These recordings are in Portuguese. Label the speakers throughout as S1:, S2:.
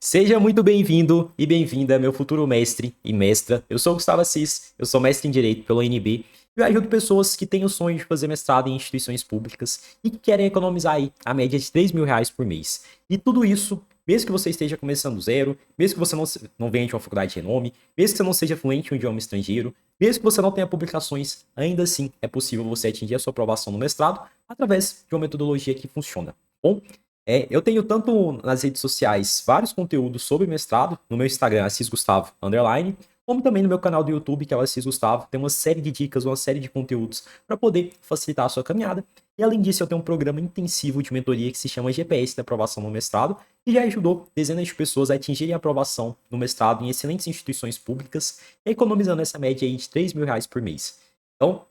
S1: Seja muito bem-vindo e bem-vinda, meu futuro mestre e mestra. Eu sou o Gustavo Assis, eu sou mestre em Direito pela UNB e eu ajudo pessoas que têm o sonho de fazer mestrado em instituições públicas e que querem economizar aí a média de R$ 3.000 por mês. E tudo isso, mesmo que você esteja começando do zero, mesmo que você não venha de uma faculdade de renome, mesmo que você não seja fluente em um idioma estrangeiro, mesmo que você não tenha publicações, ainda assim é possível você atingir a sua aprovação no mestrado através de uma metodologia que funciona. Bom, eu tenho tanto nas redes sociais vários conteúdos sobre mestrado, no meu Instagram, Assis Gustavo, underline, como também no meu canal do YouTube, que é o Assis Gustavo, tem uma série de dicas, uma série de conteúdos para poder facilitar a sua caminhada. E além disso, eu tenho um programa intensivo de mentoria que se chama GPS da aprovação no mestrado, e já ajudou dezenas de pessoas a atingirem a aprovação no mestrado em excelentes instituições públicas, economizando essa média aí de R$ 3.000 por mês. Então,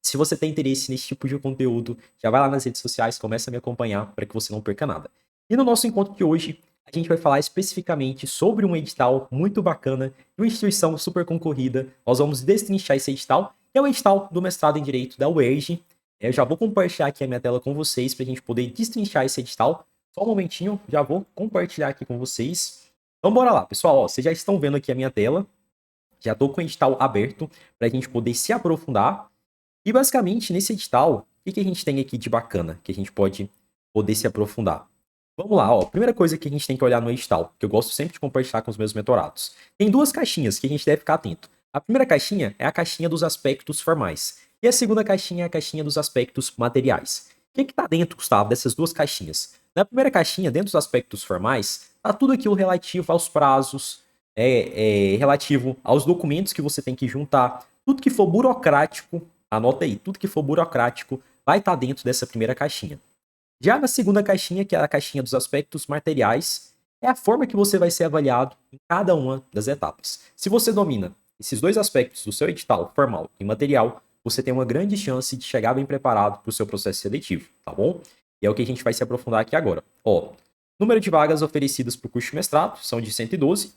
S1: se você tem interesse nesse tipo de conteúdo, já vai lá nas redes sociais, começa a me acompanhar para que você não perca nada. E no nosso encontro de hoje, a gente vai falar especificamente sobre um edital muito bacana de uma instituição super concorrida. Nós vamos destrinchar esse edital, que é o edital do mestrado em Direito da UERJ. Eu já vou compartilhar aqui a minha tela com vocês para a gente poder destrinchar esse edital. Só um momentinho, já vou compartilhar aqui com vocês. Então bora lá, pessoal. Ó, vocês já estão vendo aqui a minha tela. Já estou com o edital aberto para a gente poder se aprofundar. E basicamente, nesse edital, o que a gente tem aqui de bacana que a gente pode poder se aprofundar? Vamos lá, ó. Primeira coisa que a gente tem que olhar no edital, que eu gosto sempre de compartilhar com os meus mentorados. Tem duas caixinhas que a gente deve ficar atento. A primeira caixinha é a caixinha dos aspectos formais. E a segunda caixinha é a caixinha dos aspectos materiais. O que está dentro, Gustavo, dessas duas caixinhas? Na primeira caixinha, dentro dos aspectos formais, está tudo aquilo relativo aos prazos, relativo aos documentos que você tem que juntar, tudo que for burocrático. Anota aí, tudo que for burocrático vai estar dentro dessa primeira caixinha. Já na segunda caixinha, que é a caixinha dos aspectos materiais, é a forma que você vai ser avaliado em cada uma das etapas. Se você domina esses dois aspectos do seu edital, formal e material, você tem uma grande chance de chegar bem preparado para o seu processo seletivo, tá bom? E é o que a gente vai se aprofundar aqui agora. Ó, número de vagas oferecidas para o curso de mestrado são de 112,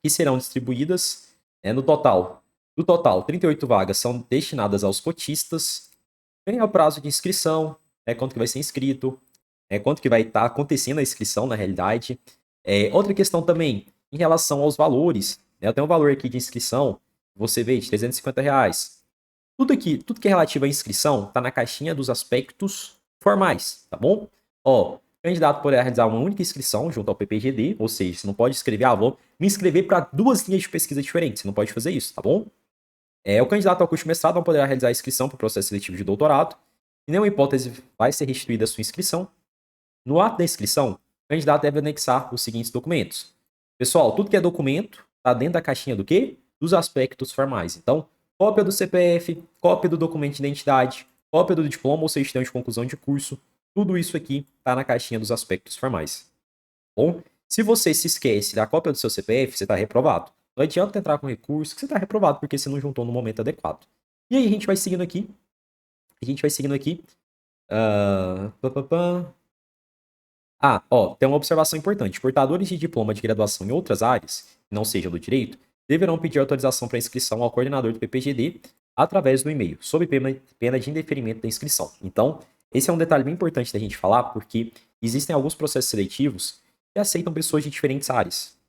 S1: que serão distribuídas no total. Do total, 38 vagas são destinadas aos cotistas. Tem o prazo de inscrição, quanto que vai ser inscrito, quanto que vai estar acontecendo a inscrição na realidade. Outra questão também, em relação aos valores, eu tenho um valor aqui de inscrição, você vê, de R$ 350. Tudo aqui, tudo que é relativo à inscrição, está na caixinha dos aspectos formais, tá bom? Ó, o candidato poderá realizar uma única inscrição junto ao PPGD, ou seja, você não pode escrever, vou me inscrever para duas linhas de pesquisa diferentes, você não pode fazer isso, tá bom? O candidato ao curso de mestrado não poderá realizar a inscrição para o processo seletivo de doutorado, em nenhuma hipótese vai ser restituída a sua inscrição. No ato da inscrição, o candidato deve anexar os seguintes documentos. Pessoal, tudo que é documento está dentro da caixinha do quê? Dos aspectos formais. Então, cópia do CPF, cópia do documento de identidade, cópia do diploma ou certidão de conclusão de curso, tudo isso aqui está na caixinha dos aspectos formais. Bom, se você se esquece da cópia do seu CPF, você está reprovado. Não adianta entrar com recurso que você está reprovado porque você não juntou no momento adequado. E aí a gente vai seguindo aqui. A gente vai seguindo aqui. Pá, pá, pá. Ó, tem uma observação importante. Portadores de diploma de graduação em outras áreas, que não sejam do direito, deverão pedir autorização para inscrição ao coordenador do PPGD através do e-mail, sob pena de indeferimento da inscrição. Então, esse é um detalhe bem importante da gente falar, porque existem alguns processos seletivos que aceitam pessoas de diferentes áreas.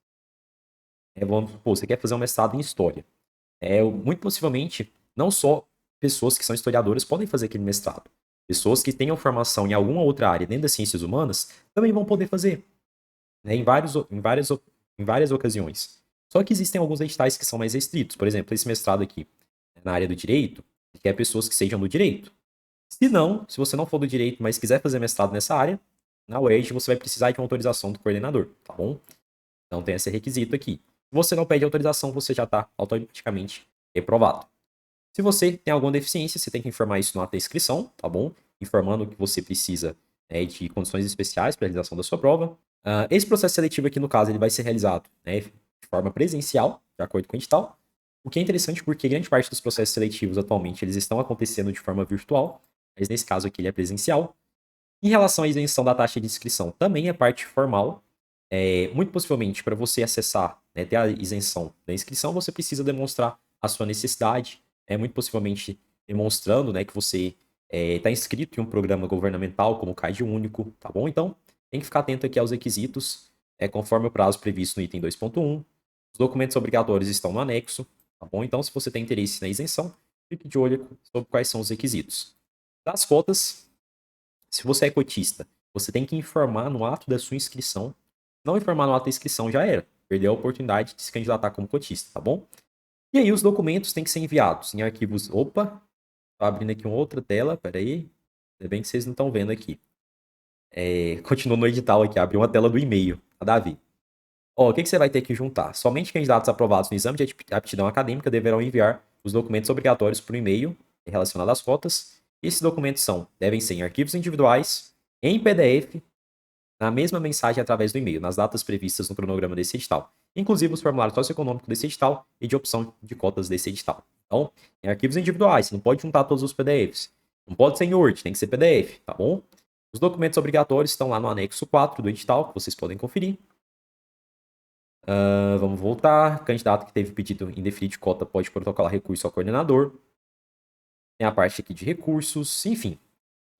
S1: Vamos supor, você quer fazer um mestrado em História. Muito possivelmente, não só pessoas que são historiadoras podem fazer aquele mestrado. Pessoas que tenham formação em alguma outra área dentro das ciências humanas também vão poder fazer, em várias ocasiões. Só que existem alguns editais que são mais restritos. Por exemplo, esse mestrado aqui, na área do direito, quer pessoas que sejam do direito. Se não, se você não for do direito, mas quiser fazer mestrado nessa área, na UERJ você vai precisar de uma autorização do coordenador, tá bom? Então tem esse requisito aqui. Se você não pede autorização, você já está automaticamente reprovado. Se você tem alguma deficiência, você tem que informar isso no ato da inscrição, tá bom? Informando que você precisa de condições especiais para a realização da sua prova. Esse processo seletivo aqui, no caso, ele vai ser realizado de forma presencial, de acordo com o edital. O que é interessante porque grande parte dos processos seletivos atualmente eles estão acontecendo de forma virtual, mas nesse caso aqui ele é presencial. Em relação à isenção da taxa de inscrição, também é parte formal. Muito possivelmente, para você acessar, ter a isenção da inscrição, você precisa demonstrar a sua necessidade, muito possivelmente demonstrando que você está inscrito em um programa governamental como o CAD Único, tá bom? Então, tem que ficar atento aqui aos requisitos. conforme o prazo previsto no item 2.1. Os documentos obrigatórios estão no anexo, tá bom? Então, se você tem interesse na isenção, fique de olho sobre quais são os requisitos. Das cotas, se você é cotista, você tem que informar no ato da sua inscrição. Se não informar no ato da inscrição, já era. Perdeu a oportunidade de se candidatar como cotista, tá bom? E aí, os documentos têm que ser enviados em arquivos... Opa! Tô abrindo aqui uma outra tela, peraí. Ainda bem que vocês não estão vendo aqui. Continua no edital aqui, abriu uma tela do e-mail, a Davi. O que você vai ter que juntar? Somente candidatos aprovados no exame de aptidão acadêmica deverão enviar os documentos obrigatórios por e-mail relacionados às cotas. Esses documentos devem ser em arquivos individuais, em PDF, na mesma mensagem através do e-mail, nas datas previstas no cronograma desse edital, inclusive os formulários socioeconômicos desse edital e de opção de cotas desse edital. Então, em arquivos individuais, você não pode juntar todos os PDFs. Não pode ser em Word, tem que ser PDF, tá bom? Os documentos obrigatórios estão lá no anexo 4 do edital, que vocês podem conferir. Vamos voltar. Candidato que teve pedido indeferido de cota pode protocolar recurso ao coordenador. Tem a parte aqui de recursos, enfim.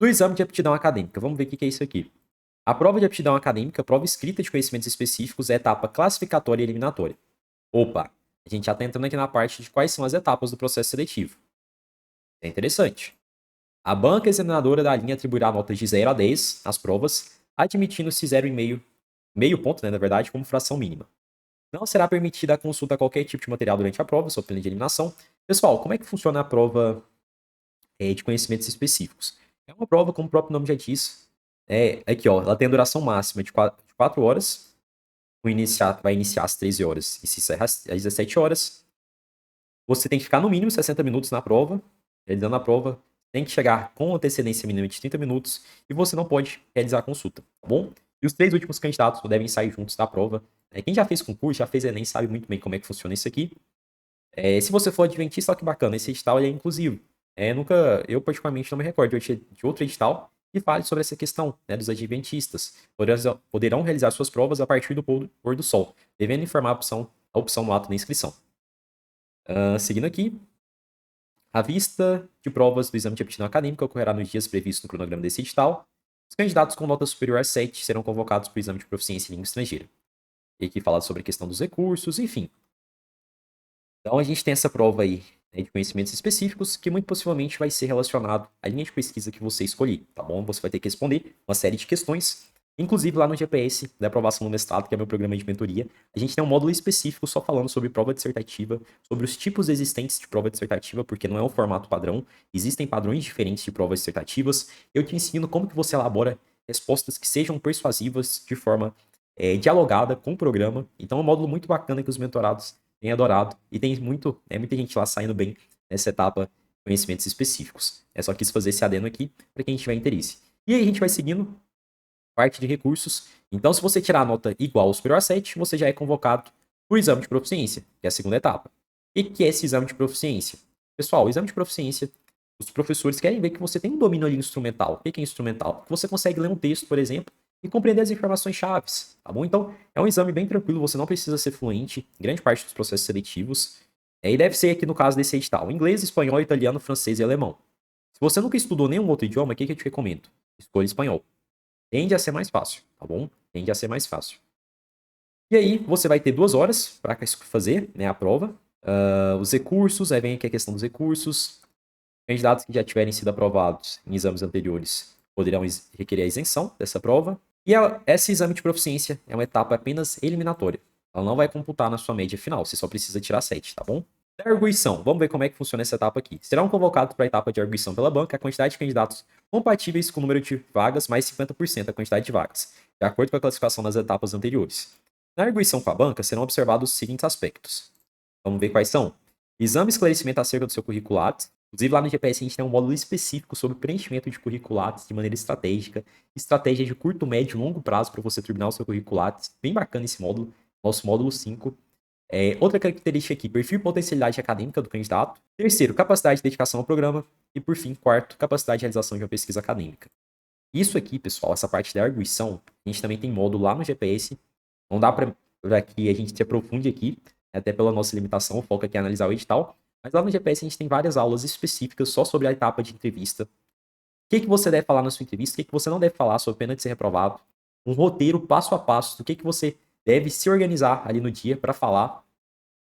S1: Do exame de aptidão acadêmica, vamos ver o que é isso aqui. A prova de aptidão acadêmica, prova escrita de conhecimentos específicos, é etapa classificatória e eliminatória. Opa, a gente já está entrando aqui na parte de quais são as etapas do processo seletivo. É interessante. A banca examinadora da linha atribuirá notas de 0 a 10 nas provas, admitindo-se 0,5, meio ponto, né, na verdade, como fração mínima. Não será permitida a consulta a qualquer tipo de material durante a prova, sob pena de eliminação. Pessoal, como é que funciona a prova de conhecimentos específicos? É uma prova, como o próprio nome já diz, aqui, ó, ela tem a duração máxima de 4 horas, vai iniciar às 13 horas e se encerra às 17 horas. Você tem que ficar no mínimo 60 minutos na prova, realizando a prova, tem que chegar com antecedência mínima de 30 minutos e você não pode realizar a consulta, tá bom? E os 3 últimos candidatos devem sair juntos da prova. Quem já fez concurso, já fez Enem, sabe muito bem como é que funciona isso aqui. Se você for adventista, olha que bacana, esse edital é inclusivo. Eu particularmente não me recordo de outro edital que fale sobre essa questão, né, dos adventistas. Poderão realizar suas provas a partir do pôr do sol, devendo informar a opção no ato da inscrição. Seguindo aqui, a vista de provas do exame de aptidão acadêmica ocorrerá nos dias previstos no cronograma desse edital. Os candidatos com nota superior a 7 serão convocados para o exame de proficiência em língua estrangeira. E aqui fala sobre a questão dos recursos, enfim. Então a gente tem essa prova aí, né, de conhecimentos específicos, que muito possivelmente vai ser relacionado à linha de pesquisa que você escolher, tá bom? Você vai ter que responder uma série de questões. Inclusive lá no GPS da aprovação do mestrado, que é meu programa de mentoria, a gente tem um módulo específico só falando sobre prova dissertativa, sobre os tipos existentes de prova dissertativa, porque não é um formato padrão, existem padrões diferentes de provas dissertativas. Eu te ensino como que você elabora respostas que sejam persuasivas de forma dialogada com o programa. Então é um módulo muito bacana que os mentorados têm adorado e tem muita gente lá saindo bem nessa etapa de conhecimentos específicos. Só quis fazer esse adendo aqui para quem tiver interesse. E aí a gente vai seguindo parte de recursos. Então, se você tirar a nota igual ou superior a 7, você já é convocado para o exame de proficiência, que é a segunda etapa. E o que é esse exame de proficiência? Pessoal, o exame de proficiência, os professores querem ver que você tem um domínio ali instrumental. O que é instrumental? Que você consegue ler um texto, por exemplo, e compreender as informações chaves, tá bom? Então, é um exame bem tranquilo, você não precisa ser fluente em grande parte dos processos seletivos. E deve ser aqui no caso desse edital, inglês, espanhol, italiano, francês e alemão. Se você nunca estudou nenhum outro idioma, o que eu te recomendo? Escolha espanhol. Tende a ser mais fácil, tá bom? Tende a ser mais fácil. E aí, você vai ter 2 horas para fazer, né, a prova. Os recursos, aí vem aqui a questão dos recursos. Candidatos que já tiverem sido aprovados em exames anteriores poderão requerer a isenção dessa prova. E esse exame de proficiência é uma etapa apenas eliminatória. Ela não vai computar na sua média final, você só precisa tirar 7, tá bom? Da arguição, vamos ver como é que funciona essa etapa aqui. Serão convocados para a etapa de arguição pela banca a quantidade de candidatos compatíveis com o número de vagas mais 50% da quantidade de vagas, de acordo com a classificação das etapas anteriores. Na arguição com a banca, serão observados os seguintes aspectos. Vamos ver quais são. Exame e esclarecimento acerca do seu currículo Lattes. Inclusive, lá no GPS a gente tem um módulo específico sobre preenchimento de currículo Lattes de maneira estratégica. Estratégia de curto, médio e longo prazo para você terminar o seu currículo Lattes. Bem bacana esse módulo. Nosso módulo 5. Outra característica aqui, perfil e potencialidade acadêmica do candidato. Terceiro, capacidade de dedicação ao programa. E, por fim, quarto, capacidade de realização de uma pesquisa acadêmica. Isso aqui, pessoal, essa parte da arguição, a gente também tem módulo lá no GPS. Não dá para que a gente se aprofunde aqui, até pela nossa limitação, o foco aqui é analisar o edital. Mas lá no GPS a gente tem várias aulas específicas só sobre a etapa de entrevista. O que você deve falar na sua entrevista, o que você não deve falar sob pena de ser reprovado. Um roteiro passo a passo do que você deve se organizar ali no dia para falar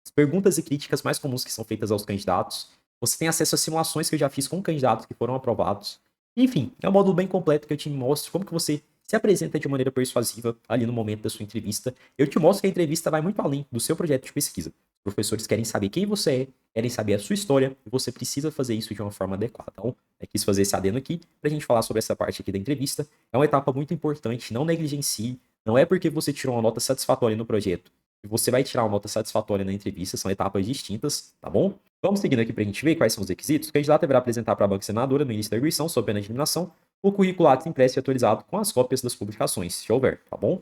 S1: as perguntas e críticas mais comuns que são feitas aos candidatos. Você tem acesso a simulações que eu já fiz com candidatos que foram aprovados. Enfim, é um módulo bem completo que eu te mostro como que você se apresenta de maneira persuasiva ali no momento da sua entrevista. Eu te mostro que a entrevista vai muito além do seu projeto de pesquisa. Os professores querem saber quem você é, querem saber a sua história, e você precisa fazer isso de uma forma adequada. Então, eu quis fazer esse adendo aqui para a gente falar sobre essa parte aqui da entrevista. É uma etapa muito importante, não negligencie. Não é porque você tirou uma nota satisfatória no projeto que você vai tirar uma nota satisfatória na entrevista, são etapas distintas, tá bom? Vamos seguindo aqui para a gente ver quais são os requisitos. O candidato deverá apresentar para a banca examinadora no início da arguição, sob pena de eliminação, o currículo Lattes impresso e atualizado com as cópias das publicações, se houver, tá bom?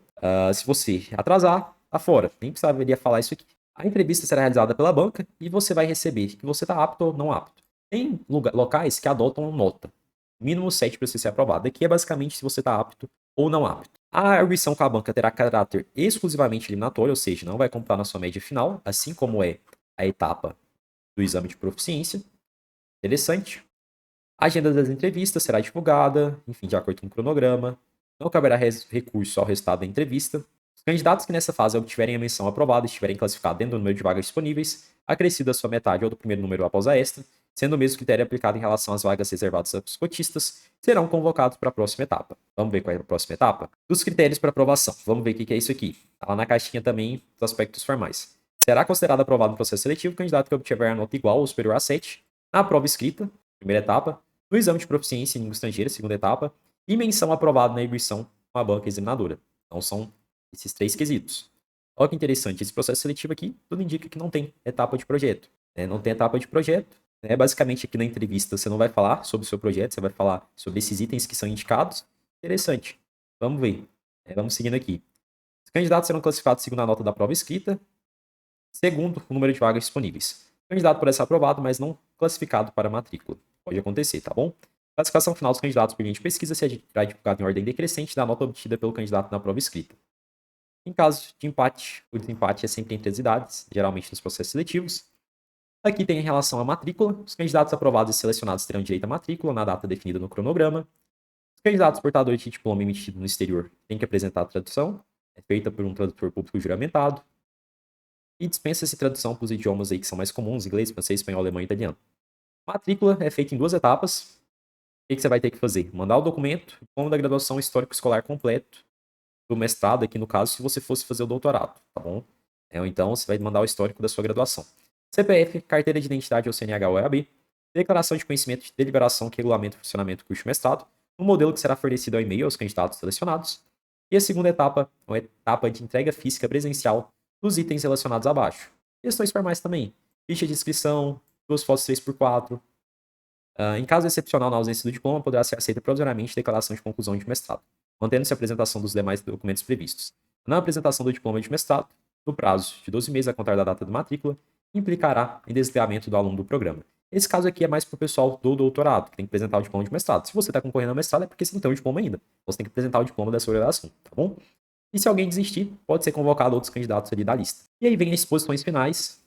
S1: Se você atrasar, tá fora. Nem precisaria falar isso aqui. A entrevista será realizada pela banca e você vai receber que você está apto ou não apto. Tem locais que adotam nota, mínimo 7 para você ser aprovado. Aqui é basicamente se você está apto ou não apto. A arguição com a banca terá caráter exclusivamente eliminatório, ou seja, não vai contar na sua média final, assim como é a etapa do exame de proficiência. Interessante. A agenda das entrevistas será divulgada, enfim, de acordo com o cronograma. Não caberá recurso ao resultado da entrevista. Os candidatos que nessa fase obtiverem a menção aprovada e estiverem classificados dentro do número de vagas disponíveis, acrescido a sua metade ou do primeiro número após a extra, sendo o mesmo critério aplicado em relação às vagas reservadas aos cotistas, serão convocados para a próxima etapa. Vamos ver qual é a próxima etapa? Dos critérios para aprovação. Vamos ver o que é isso aqui. Está lá na caixinha também os aspectos formais. Será considerado aprovado no processo seletivo o candidato que obtiver a nota igual ou superior a 7 na prova escrita, primeira etapa, no exame de proficiência em língua estrangeira, segunda etapa, e menção aprovada na arguição com a banca examinadora. Então são esses 3 quesitos. Olha que interessante, esse processo seletivo aqui, tudo indica que não tem etapa de projeto. Né? Não tem etapa de projeto. Né? Basicamente, aqui na entrevista, você não vai falar sobre o seu projeto, você vai falar sobre esses itens que são indicados. Interessante. Vamos ver. Vamos seguindo aqui. Os candidatos serão classificados segundo a nota da prova escrita, segundo o número de vagas disponíveis. O candidato pode ser aprovado, mas não classificado para a matrícula. Pode acontecer, tá bom? A classificação final dos candidatos por linha de pesquisa será divulgada em ordem decrescente da nota obtida pelo candidato na prova escrita. Em caso de empate, o desempate é sempre entre as idades, geralmente nos processos seletivos. Aqui tem em relação à matrícula. Os candidatos aprovados e selecionados terão direito à matrícula na data definida no cronograma. Os candidatos portadores de diploma emitido no exterior têm que apresentar a tradução, é feita por um tradutor público juramentado. E dispensa-se tradução para os idiomas aí que são mais comuns, inglês, francês, espanhol, alemão e italiano. Matrícula é feita em 2 etapas. O que você vai ter que fazer? Mandar o documento, como da graduação histórico escolar completo, do mestrado, aqui no caso, se você fosse fazer o doutorado, tá bom? Ou então você vai mandar o histórico da sua graduação. CPF, carteira de identidade ou CNH ou EAB, declaração de conhecimento de deliberação que regulamenta o funcionamento do curso de mestrado, um modelo que será fornecido ao e-mail aos candidatos selecionados. E a segunda etapa, uma etapa de entrega física presencial dos itens relacionados abaixo. Questões formais também. Ficha de inscrição, 2 fotos 3x4. Em caso excepcional na ausência do diploma, poderá ser aceita provisoriamente declaração de conclusão de mestrado, mantendo-se a apresentação dos demais documentos previstos. Na apresentação do diploma de mestrado, no prazo de 12 meses a contar da data de matrícula, implicará em desligamento do aluno do programa. Esse caso aqui é mais para o pessoal do doutorado, que tem que apresentar o diploma de mestrado. Se você está concorrendo ao mestrado, é porque você não tem o diploma ainda. Você tem que apresentar o diploma da sua graduação, tá bom? E se alguém desistir, pode ser convocado outros candidatos ali da lista. E aí vem as exposições finais.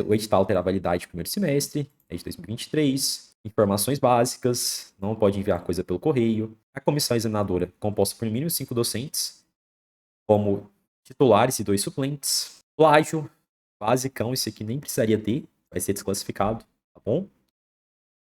S1: O edital terá validade de primeiro semestre, é de 2023. Informações básicas, não pode enviar coisa pelo correio. A comissão examinadora, composta por no mínimo 5 docentes, como titulares e 2 suplentes. Plágio, basicão, isso aqui nem precisaria ter, vai ser desclassificado, tá bom?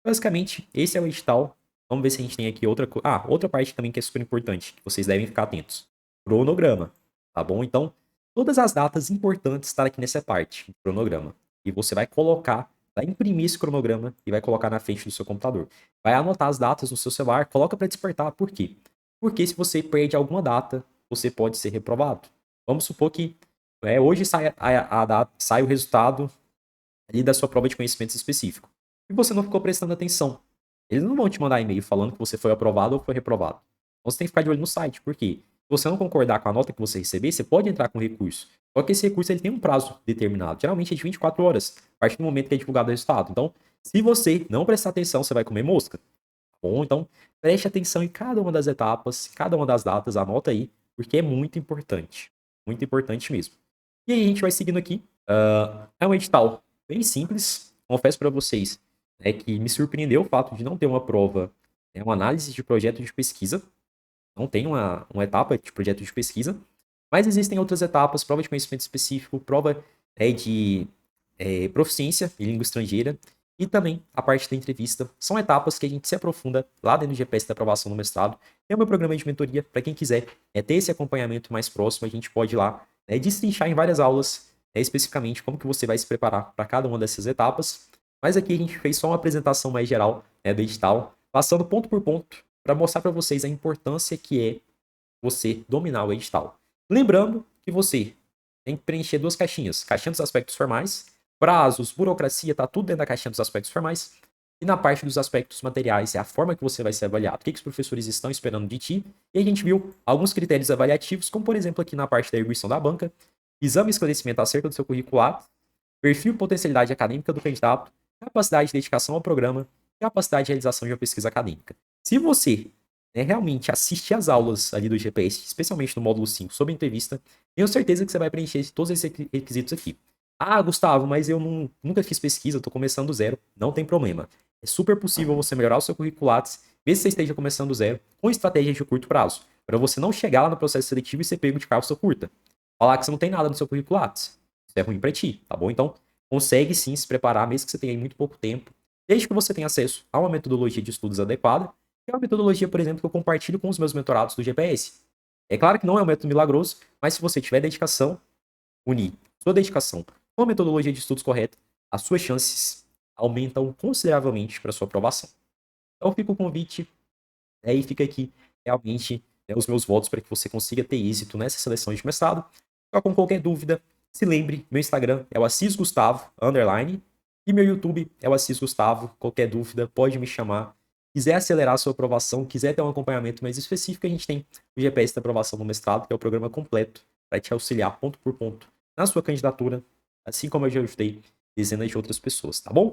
S1: Basicamente, esse é o edital. Vamos ver se a gente tem aqui outra coisa. Outra parte também que é super importante, que vocês devem ficar atentos. Cronograma, tá bom? Então, todas as datas importantes estão aqui nessa parte, cronograma. E você vai colocar, vai imprimir esse cronograma e vai colocar na frente do seu computador. Vai anotar as datas no seu celular, coloca para despertar. Por quê? Porque se você perde alguma data, você pode ser reprovado. Vamos supor que hoje sai o resultado ali da sua prova de conhecimentos específico. E você não ficou prestando atenção. Eles não vão te mandar e-mail falando que você foi aprovado ou foi reprovado. Então você tem que ficar de olho no site. Por quê? Se você não concordar com a nota que você receber, você pode entrar com recurso. Só que esse recurso ele tem um prazo determinado. Geralmente é de 24 horas, a partir do momento que é divulgado o resultado. Então, se você não prestar atenção, você vai comer mosca. Tá bom? Então, preste atenção em cada uma das etapas, cada uma das datas, anota aí, porque é muito importante. Muito importante mesmo. E aí a gente vai seguindo aqui. É um edital bem simples. Confesso para vocês que me surpreendeu o fato de não ter uma prova, uma análise de projeto de pesquisa. Não tem uma etapa de projeto de pesquisa, Mas existem outras etapas, prova de conhecimento específico, prova de proficiência em língua estrangeira e também a parte da entrevista. São etapas que a gente se aprofunda lá dentro do GPS da aprovação do mestrado. É o meu programa de mentoria, para quem quiser ter esse acompanhamento mais próximo, a gente pode ir lá destrinchar em várias aulas, especificamente como que você vai se preparar para cada uma dessas etapas. Mas aqui a gente fez só uma apresentação mais geral do edital, passando ponto por ponto, para mostrar para vocês a importância que é você dominar o edital. Lembrando que você tem que preencher duas caixinhas. Caixinha dos aspectos formais, prazos, burocracia, tá tudo dentro da caixinha dos aspectos formais. E na parte dos aspectos materiais, é a forma que você vai ser avaliado. O que os professores estão esperando de ti. E a gente viu alguns critérios avaliativos, como por exemplo aqui na parte da arguição da banca, exame e esclarecimento acerca do seu curricular, perfil e potencialidade acadêmica do candidato, capacidade de dedicação ao programa, capacidade de realização de uma pesquisa acadêmica. Se você realmente assistir às aulas ali do GPS, especialmente no módulo 5 sobre entrevista, tenho certeza que você vai preencher todos esses requisitos aqui. Ah, Gustavo, mas eu nunca fiz pesquisa, estou começando do zero. Não tem problema. É super possível você melhorar o seu curricular, mesmo que você esteja começando do zero, com estratégias de curto prazo, para você não chegar lá no processo seletivo e ser pego de calça curta. Falar que você não tem nada no seu curricular. Isso é ruim para ti, tá bom? Então, consegue sim se preparar, mesmo que você tenha muito pouco tempo, desde que você tenha acesso a uma metodologia de estudos adequada, que é uma metodologia, por exemplo, que eu compartilho com os meus mentorados do GPS. É claro que não é um método milagroso, mas se você tiver dedicação, unir sua dedicação com a metodologia de estudos correta, as suas chances aumentam consideravelmente para sua aprovação. Então fica o convite, e fica aqui realmente os meus votos para que você consiga ter êxito nessa seleção de mestrado. Só com qualquer dúvida, se lembre, meu Instagram é o Assis Gustavo, _, e meu YouTube é o Assis Gustavo. Qualquer dúvida, pode me chamar. Quiser acelerar a sua aprovação, quiser ter um acompanhamento mais específico, a gente tem o GPS da aprovação do mestrado, que é o programa completo para te auxiliar ponto por ponto na sua candidatura, assim como eu já ajudei dezenas de outras pessoas, tá bom?